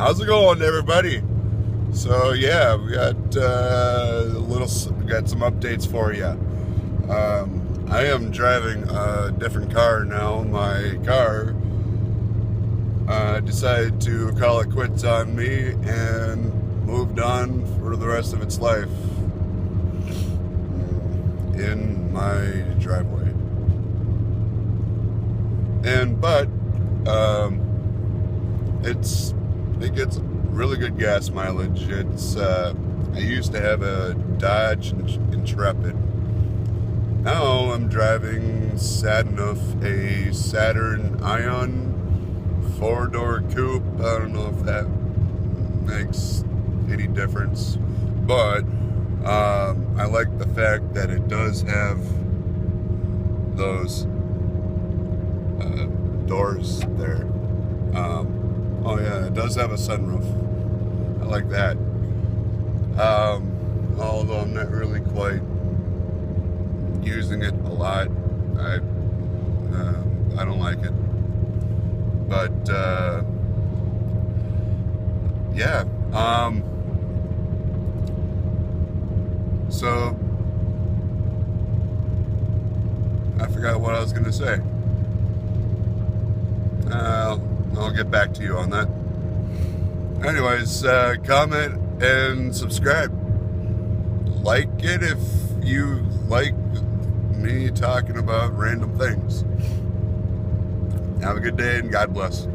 How's it going, everybody? So yeah, we got got some updates for you. I am driving a different car now. My car decided to call it quits on me and moved on for the rest of its life in my driveway. But it gets really good gas mileage. I used to have a Dodge Intrepid. Now I'm driving, sad enough, a Saturn Ion 4-door coupe. I don't know if that makes any difference, but I like the fact that it does have those doors there. Oh yeah, it does have a sunroof. I like that. Although I'm not really quite using it a lot. I don't like it. But yeah. So I forgot what I was gonna say. I'll get back to you on that. Anyways, comment and subscribe. Like it if you like me talking about random things. Have a good day and God bless.